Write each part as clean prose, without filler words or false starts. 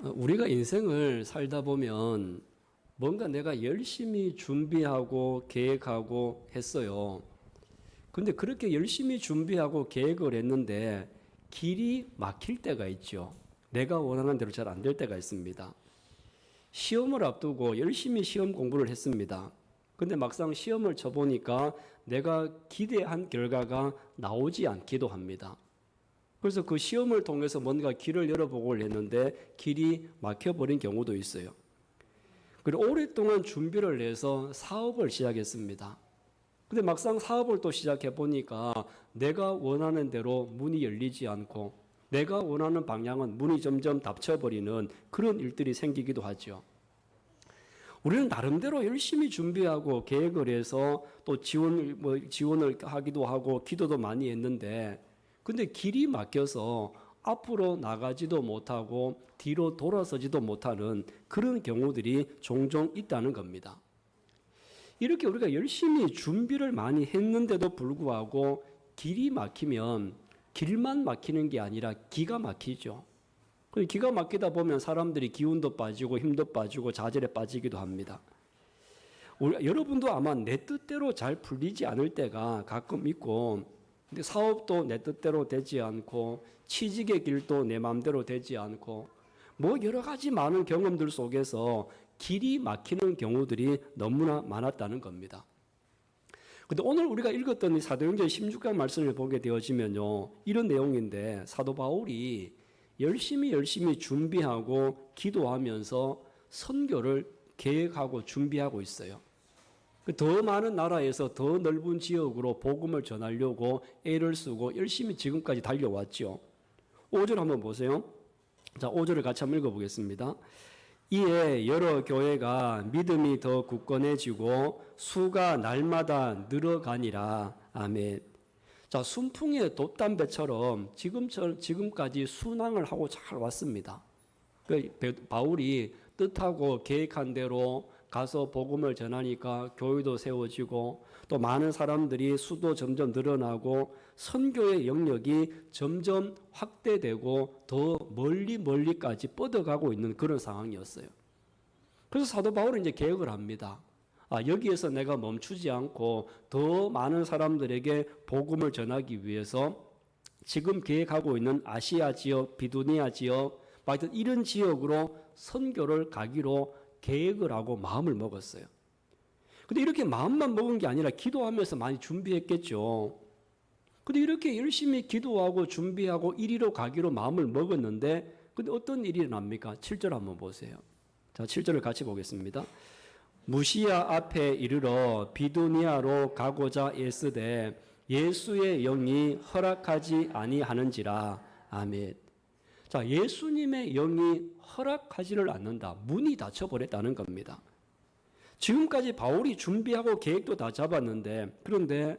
우리가 인생을 살다 보면 뭔가 내가 열심히 준비하고 계획하고 했어요. 근데 그렇게 열심히 준비하고 계획을 했는데 길이 막힐 때가 있죠. 내가 원하는 대로 잘 안 될 때가 있습니다. 시험을 앞두고 열심히 시험 공부를 했습니다. 근데 막상 시험을 쳐보니까 내가 기대한 결과가 나오지 않기도 합니다. 그래서 그 시험을 통해서 뭔가 길을 열어보고 했는데 길이 막혀버린 경우도 있어요. 그리고 오랫동안 준비를 해서 사업을 시작했습니다. 근데 막상 사업을 또 시작해보니까 내가 원하는 대로 문이 열리지 않고 내가 원하는 방향은 문이 점점 닫혀버리는 그런 일들이 생기기도 하죠. 우리는 나름대로 열심히 준비하고 계획을 해서 또 지원을 하기도 하고 기도도 많이 했는데 근데 길이 막혀서 앞으로 나가지도 못하고 뒤로 돌아서지도 못하는 그런 경우들이 종종 있다는 겁니다. 이렇게 우리가 열심히 준비를 많이 했는데도 불구하고 길이 막히면 길만 막히는 게 아니라 기가 막히죠. 기가 막히다 보면 사람들이 기운도 빠지고 힘도 빠지고 좌절에 빠지기도 합니다. 여러분도 아마 내 뜻대로 잘 풀리지 않을 때가 가끔 있고 근데 사업도 내 뜻대로 되지 않고 취직의 길도 내 마음대로 되지 않고 뭐 여러 가지 많은 경험들 속에서 길이 막히는 경우들이 너무나 많았다는 겁니다. 근데 오늘 우리가 읽었던 이 사도행전 16강 말씀을 보게 되어지면요. 이런 내용인데 사도 바울이 열심히 준비하고 기도하면서 선교를 계획하고 준비하고 있어요. 더 많은 나라에서 더 넓은 지역으로 복음을 전하려고 애를 쓰고 열심히 지금까지 달려왔죠. 5절 한번 보세요. 자, 5절을 같이 한번 읽어보겠습니다. 이에 여러 교회가 믿음이 더 굳건해지고 수가 날마다 늘어가니라. 아멘. 자, 순풍의 돛담배처럼 지금까지 순항을 하고 잘 왔습니다. 바울이 뜻하고 계획한 대로 가서 복음을 전하니까 교회도 세워지고 또 많은 사람들이 수도 점점 늘어나고 선교의 영역이 점점 확대되고 더 멀리까지 뻗어가고 있는 그런 상황이었어요. 그래서 사도 바울은 이제 계획을 합니다. 여기에서 내가 멈추지 않고 더 많은 사람들에게 복음을 전하기 위해서 지금 계획하고 있는 아시아 지역, 비두니아 지역, 하여튼 이런 지역으로 선교를 가기로 계획을 하고 마음을 먹었어요. 근데 이렇게 마음만 먹은 게 아니라 기도하면서 많이 준비했겠죠. 근데 이렇게 열심히 기도하고 준비하고 이리로 가기로 마음을 먹었는데 근데 어떤 일이 일어납니까? 7절 한번 보세요. 자, 7절을 같이 보겠습니다. 무시아 앞에 이르러 비두니아로 가고자 애쓰되 예수의 영이 허락하지 아니하는지라. 아멘. 자, 예수님의 영이 허락하지를 않는다. 문이 닫혀버렸다는 겁니다. 지금까지 바울이 준비하고 계획도 다 잡았는데 그런데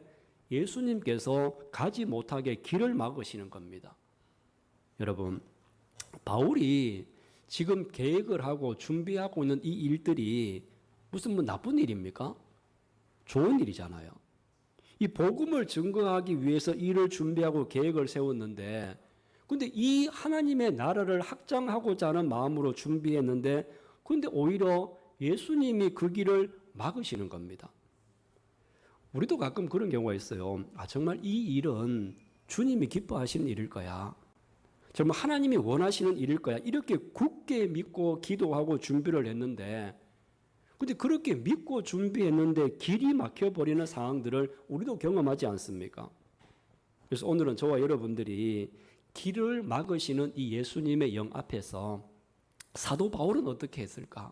예수님께서 가지 못하게 길을 막으시는 겁니다. 여러분, 바울이 지금 계획을 하고 준비하고 있는 이 일들이 무슨 뭐 나쁜 일입니까? 좋은 일이잖아요. 이 복음을 증거하기 위해서 일을 준비하고 계획을 세웠는데 근데 이 하나님의 나라를 확장하고자 하는 마음으로 준비했는데 근데 오히려 예수님이 그 길을 막으시는 겁니다. 우리도 가끔 그런 경우가 있어요. 정말 이 일은 주님이 기뻐하시는 일일 거야. 정말 하나님이 원하시는 일일 거야. 이렇게 굳게 믿고 기도하고 준비를 했는데 근데 그렇게 믿고 준비했는데 길이 막혀버리는 상황들을 우리도 경험하지 않습니까? 그래서 오늘은 저와 여러분들이 길을 막으시는 이 예수님의 영 앞에서 사도 바울은 어떻게 했을까?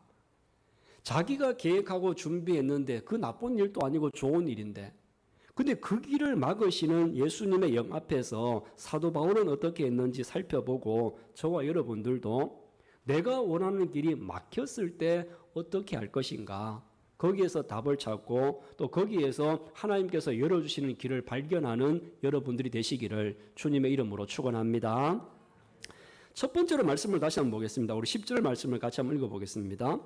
자기가 계획하고 준비했는데 그 나쁜 일도 아니고 좋은 일인데 근데 그 길을 막으시는 예수님의 영 앞에서 사도 바울은 어떻게 했는지 살펴보고 저와 여러분들도 내가 원하는 길이 막혔을 때 어떻게 할 것인가? 거기에서 답을 찾고 또 거기에서 하나님께서 열어주시는 길을 발견하는 여러분들이 되시기를 주님의 이름으로 축원합니다. 첫 번째로 말씀을 다시 한번 보겠습니다. 우리 10절 말씀을 같이 한번 읽어보겠습니다.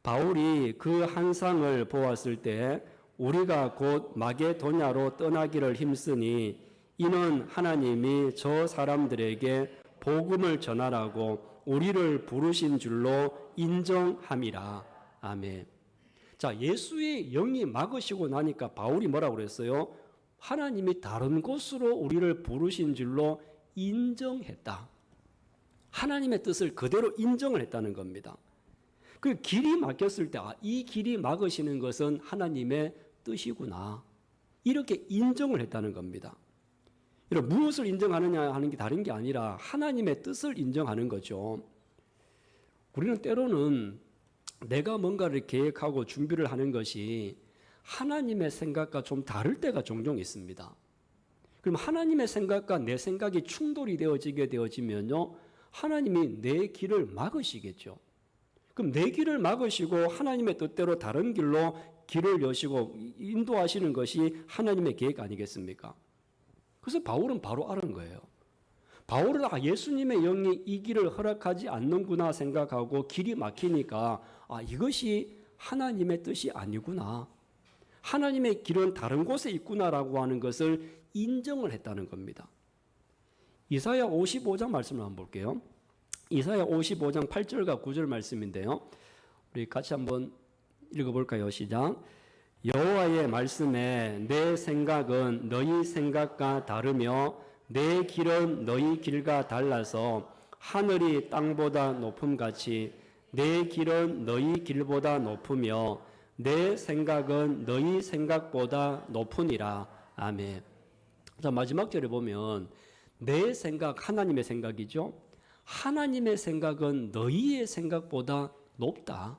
바울이 그 환상을 보았을 때 우리가 곧 마게도냐로 떠나기를 힘쓰니 이는 하나님이 저 사람들에게 복음을 전하라고 우리를 부르신 줄로 인정함이라. 아멘. 자, 예수의 영이 막으시고 나니까 바울이 뭐라고 그랬어요? 하나님이 다른 곳으로 우리를 부르신 줄로 인정했다. 하나님의 뜻을 그대로 인정을 했다는 겁니다. 그 길이 막혔을 때, 이 길이 막으시는 것은 하나님의 뜻이구나. 이렇게 인정을 했다는 겁니다. 여러분, 무엇을 인정하느냐 하는 게 다른 게 아니라 하나님의 뜻을 인정하는 거죠. 우리는 때로는 내가 뭔가를 계획하고 준비를 하는 것이 하나님의 생각과 좀 다를 때가 종종 있습니다. 그럼 하나님의 생각과 내 생각이 충돌이 되어지면요, 하나님이 내 길을 막으시겠죠. 그럼 내 길을 막으시고 하나님의 뜻대로 다른 길로 길을 여시고 인도하시는 것이 하나님의 계획 아니겠습니까? 그래서 바울은 바로 알은 거예요. 바울은 예수님의 영이 이 길을 허락하지 않는구나 생각하고 길이 막히니까 이것이 하나님의 뜻이 아니구나. 하나님의 길은 다른 곳에 있구나라고 하는 것을 인정을 했다는 겁니다. 이사야 55장 말씀을 한번 볼게요. 이사야 55장 8절과 9절 말씀인데요. 우리 같이 한번 읽어볼까요? 시작. 여호와의 말씀에 내 생각은 너희 생각과 다르며 내 길은 너희 길과 달라서 하늘이 땅보다 높음같이 내 길은 너희 길보다 높으며 내 생각은 너희 생각보다 높으니라. 아멘. 자, 마지막 절에 보면 내 생각, 하나님의 생각이죠. 하나님의 생각은 너희의 생각보다 높다.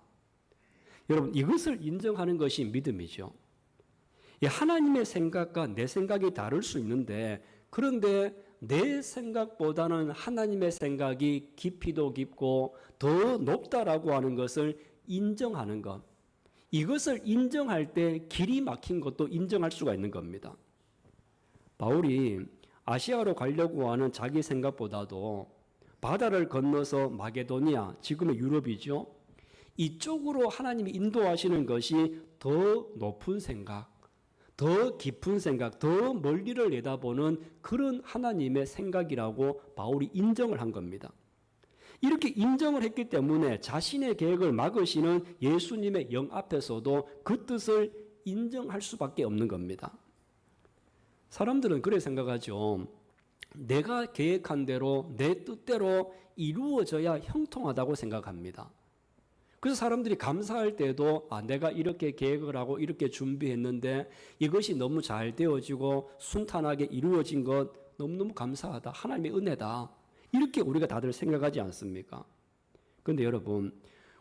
여러분, 이것을 인정하는 것이 믿음이죠. 하나님의 생각과 내 생각이 다를 수 있는데, 그런데 내 생각보다는 하나님의 생각이 깊이도 깊고 더 높다라고 하는 것을 인정하는 것. 이것을 인정할 때 길이 막힌 것도 인정할 수가 있는 겁니다. 바울이 아시아로 가려고 하는 자기 생각보다도 바다를 건너서 마게도니아, 지금의 유럽이죠. 이쪽으로 하나님이 인도하시는 것이 더 높은 생각, 더 깊은 생각, 더 멀리를 내다보는 그런 하나님의 생각이라고 바울이 인정을 한 겁니다. 이렇게 인정을 했기 때문에 자신의 계획을 막으시는 예수님의 영 앞에서도 그 뜻을 인정할 수밖에 없는 겁니다. 사람들은 그렇게 생각하죠. 내가 계획한 대로 내 뜻대로 이루어져야 형통하다고 생각합니다. 그래서 사람들이 감사할 때도 내가 이렇게 계획을 하고 이렇게 준비했는데 이것이 너무 잘 되어지고 순탄하게 이루어진 것 너무너무 감사하다. 하나님의 은혜다. 이렇게 우리가 다들 생각하지 않습니까? 그런데 여러분,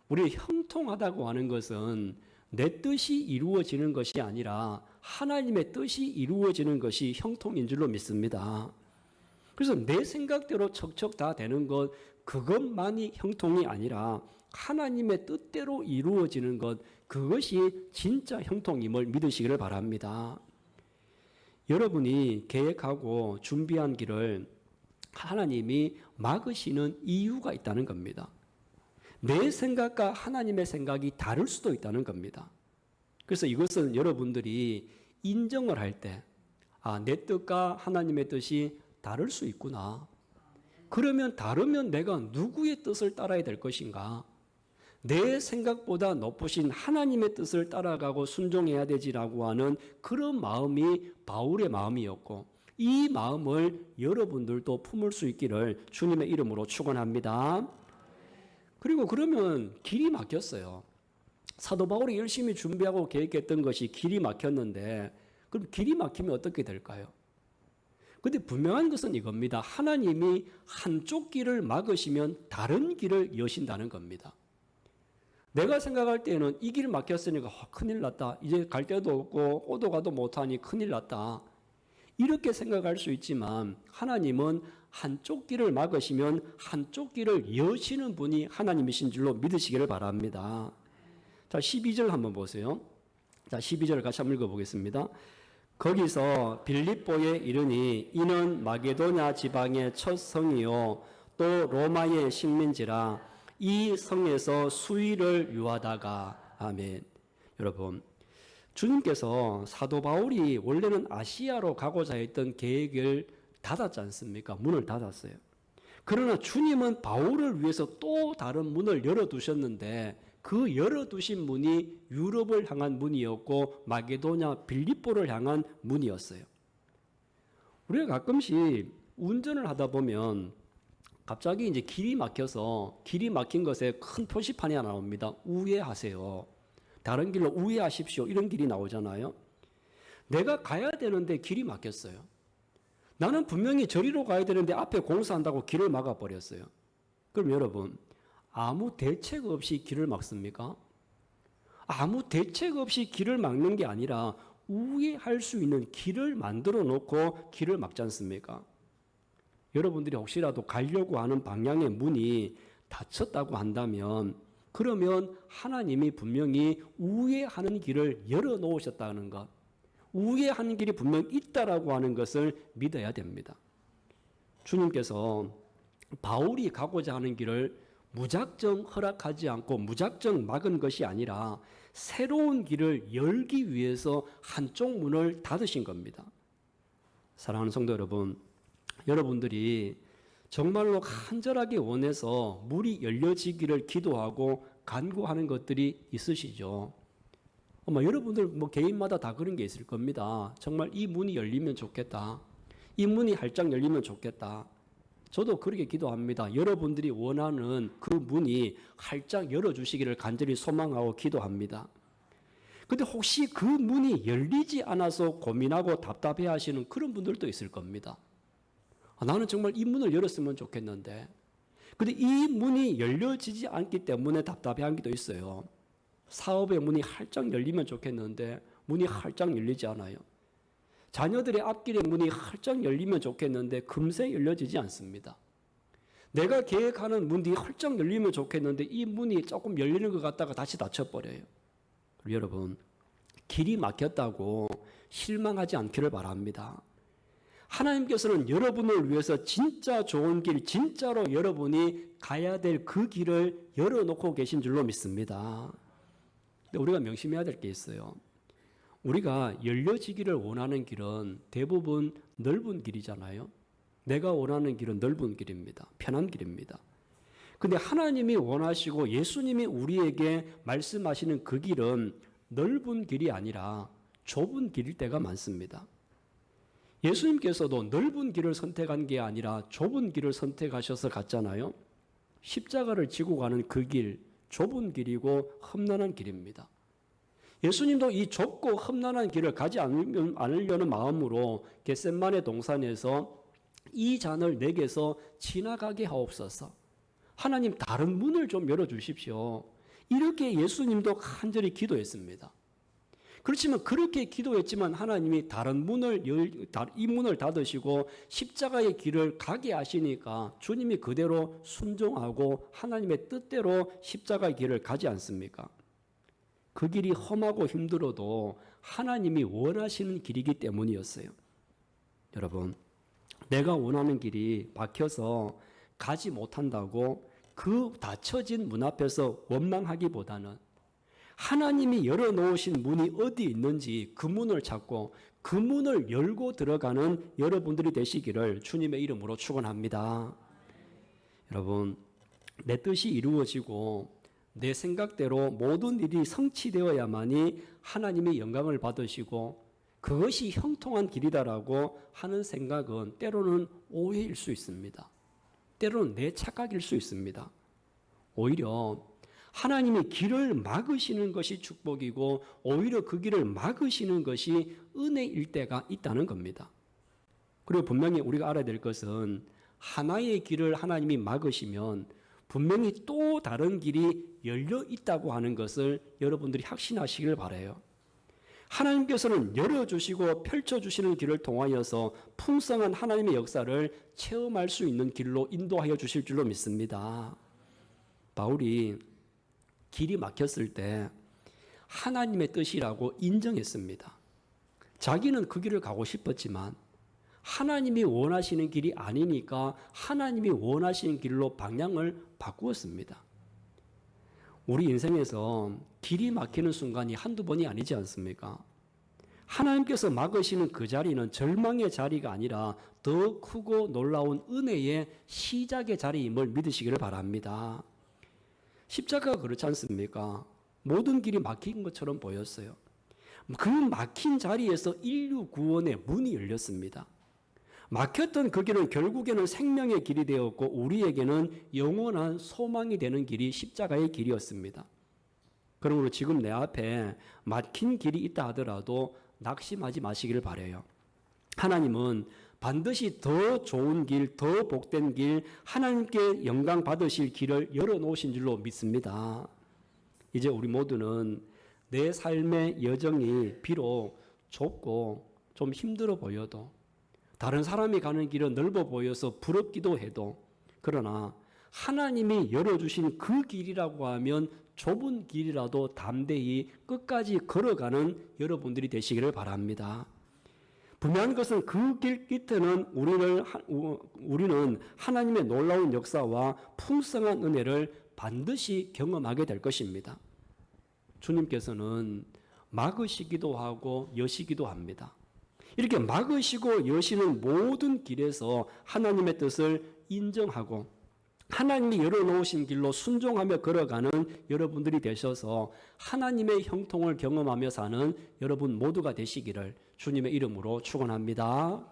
우리 형통하다고 하는 것은 내 뜻이 이루어지는 것이 아니라 하나님의 뜻이 이루어지는 것이 형통인 줄로 믿습니다. 그래서 내 생각대로 척척 다 되는 것, 그것만이 형통이 아니라 하나님의 뜻대로 이루어지는 것, 그것이 진짜 형통임을 믿으시기를 바랍니다. 여러분이 계획하고 준비한 길을 하나님이 막으시는 이유가 있다는 겁니다. 내 생각과 하나님의 생각이 다를 수도 있다는 겁니다. 그래서 이것은 여러분들이 인정을 할 때, 내 뜻과 하나님의 뜻이 다를 수 있구나. 그러면 다르면 내가 누구의 뜻을 따라야 될 것인가? 내 생각보다 높으신 하나님의 뜻을 따라가고 순종해야 되지라고 하는 그런 마음이 바울의 마음이었고, 이 마음을 여러분들도 품을 수 있기를 주님의 이름으로 축원합니다. 그리고 그러면 길이 막혔어요. 사도 바울이 열심히 준비하고 계획했던 것이 길이 막혔는데, 그럼 길이 막히면 어떻게 될까요? 근데 분명한 것은 이겁니다. 하나님이 한쪽 길을 막으시면 다른 길을 여신다는 겁니다. 내가 생각할 때는 이 길 막혔으니까 큰일 났다. 이제 갈 데도 없고 오도 가도 못하니 큰일 났다. 이렇게 생각할 수 있지만 하나님은 한쪽 길을 막으시면 한쪽 길을 여시는 분이 하나님이신 줄로 믿으시기를 바랍니다. 자, 12절 한번 보세요. 자, 12절 같이 한번 읽어보겠습니다. 거기서 빌립보에 이르니 이는 마게도냐 지방의 첫 성이요 또 로마의 식민지라 이 성에서 수일을 유하다가. 아멘. 여러분, 주님께서 사도 바울이 원래는 아시아로 가고자 했던 계획을 닫았지 않습니까? 문을 닫았어요. 그러나 주님은 바울을 위해서 또 다른 문을 열어두셨는데 그 열어두신 문이 유럽을 향한 문이었고 마게도냐 빌립보를 향한 문이었어요. 우리가 가끔씩 운전을 하다 보면 갑자기 이제 길이 막혀서 길이 막힌 것에 큰 표시판이 하나 나옵니다. 우회하세요. 다른 길로 우회하십시오. 이런 길이 나오잖아요. 내가 가야 되는데 길이 막혔어요. 나는 분명히 저리로 가야 되는데 앞에 공사한다고 길을 막아버렸어요. 그럼 여러분, 아무 대책 없이 길을 막습니까? 아무 대책 없이 길을 막는 게 아니라 우회할 수 있는 길을 만들어 놓고 길을 막지 않습니까? 여러분들이 혹시라도 가려고 하는 방향의 문이 닫혔다고 한다면 그러면 하나님이 분명히 우회하는 길을 열어놓으셨다는 것, 우회하는 길이 분명히 있다라고 하는 것을 믿어야 됩니다. 주님께서 바울이 가고자 하는 길을 무작정 허락하지 않고 무작정 막은 것이 아니라 새로운 길을 열기 위해서 한쪽 문을 닫으신 겁니다. 사랑하는 성도 여러분, 여러분들이 정말로 간절하게 원해서 문이 열려지기를 기도하고 간구하는 것들이 있으시죠. 여러분들 개인마다 다 그런 게 있을 겁니다. 정말 이 문이 열리면 좋겠다. 이 문이 활짝 열리면 좋겠다. 저도 그렇게 기도합니다. 여러분들이 원하는 그 문이 활짝 열어주시기를 간절히 소망하고 기도합니다. 근데 혹시 그 문이 열리지 않아서 고민하고 답답해 하시는 그런 분들도 있을 겁니다. 나는 정말 이 문을 열었으면 좋겠는데. 근데 이 문이 열려지지 않기 때문에 답답해 한 게도 있어요. 사업의 문이 활짝 열리면 좋겠는데 문이 활짝 열리지 않아요. 자녀들의 앞길의 문이 활짝 열리면 좋겠는데 금세 열려지지 않습니다. 내가 계획하는 문이 활짝 열리면 좋겠는데 이 문이 조금 열리는 것 같다가 다시 닫혀버려요. 여러분, 길이 막혔다고 실망하지 않기를 바랍니다. 하나님께서는 여러분을 위해서 진짜 좋은 길, 진짜로 여러분이 가야 될 그 길을 열어놓고 계신 줄로 믿습니다. 근데 우리가 명심해야 될 게 있어요. 우리가 열려지기를 원하는 길은 대부분 넓은 길이잖아요. 내가 원하는 길은 넓은 길입니다. 편한 길입니다. 근데 하나님이 원하시고 예수님이 우리에게 말씀하시는 그 길은 넓은 길이 아니라 좁은 길일 때가 많습니다. 예수님께서도 넓은 길을 선택한 게 아니라 좁은 길을 선택하셔서 갔잖아요. 십자가를 지고 가는 그 길, 좁은 길이고 험난한 길입니다. 예수님도 이 좁고 험난한 길을 가지 않으려는 마음으로 겟세마네 동산에서 이 잔을 내게서 지나가게 하옵소서. 하나님 다른 문을 좀 열어주십시오. 이렇게 예수님도 간절히 기도했습니다. 그렇지만 그렇게 기도했지만 하나님이 다른 문을 이 문을 닫으시고 십자가의 길을 가게 하시니까 주님이 그대로 순종하고 하나님의 뜻대로 십자가의 길을 가지 않습니까? 그 길이 험하고 힘들어도 하나님이 원하시는 길이기 때문이었어요. 여러분, 내가 원하는 길이 막혀서 가지 못한다고 그 닫혀진 문 앞에서 원망하기보다는 하나님이 열어놓으신 문이 어디 있는지 그 문을 찾고 그 문을 열고 들어가는 여러분들이 되시기를 주님의 이름으로 축원합니다. 여러분, 내 뜻이 이루어지고 내 생각대로 모든 일이 성취되어야만이 하나님의 영광을 받으시고 그것이 형통한 길이다라고 하는 생각은 때로는 오해일 수 있습니다. 때로는 내 착각일 수 있습니다. 오히려 하나님이 길을 막으시는 것이 축복이고 오히려 그 길을 막으시는 것이 은혜일 때가 있다는 겁니다. 그리고 분명히 우리가 알아야 될 것은 하나의 길을 하나님이 막으시면 분명히 또 다른 길이 열려 있다고 하는 것을 여러분들이 확신하시길 바라요. 하나님께서는 열어주시고 펼쳐주시는 길을 통하여서 풍성한 하나님의 역사를 체험할 수 있는 길로 인도하여 주실 줄로 믿습니다. 바울이 길이 막혔을 때 하나님의 뜻이라고 인정했습니다. 자기는 그 길을 가고 싶었지만 하나님이 원하시는 길이 아니니까 하나님이 원하시는 길로 방향을 바꾸었습니다. 우리 인생에서 길이 막히는 순간이 한두 번이 아니지 않습니까? 하나님께서 막으시는 그 자리는 절망의 자리가 아니라 더 크고 놀라운 은혜의 시작의 자리임을 믿으시기를 바랍니다. 십자가가 그렇지 않습니까? 모든 길이 막힌 것처럼 보였어요. 그 막힌 자리에서 인류 구원의 문이 열렸습니다. 막혔던 그 길은 결국에는 생명의 길이 되었고 우리에게는 영원한 소망이 되는 길이 십자가의 길이었습니다. 그러므로 지금 내 앞에 막힌 길이 있다 하더라도 낙심하지 마시기를 바라요. 하나님은 반드시 더 좋은 길, 더 복된 길, 하나님께 영광 받으실 길을 열어놓으신 줄로 믿습니다. 이제 우리 모두는 내 삶의 여정이 비록 좁고 좀 힘들어 보여도, 다른 사람이 가는 길은 넓어 보여서 부럽기도 해도, 그러나 하나님이 열어주신 그 길이라고 하면 좁은 길이라도 담대히 끝까지 걸어가는 여러분들이 되시기를 바랍니다. 분명한 것은 그 길 끝에는 우리는 하나님의 놀라운 역사와 풍성한 은혜를 반드시 경험하게 될 것입니다. 주님께서는 막으시기도 하고 여시기도 합니다. 이렇게 막으시고 여시는 모든 길에서 하나님의 뜻을 인정하고 하나님이 열어놓으신 길로 순종하며 걸어가는 여러분들이 되셔서 하나님의 형통을 경험하며 사는 여러분 모두가 되시기를 주님의 이름으로 축원합니다.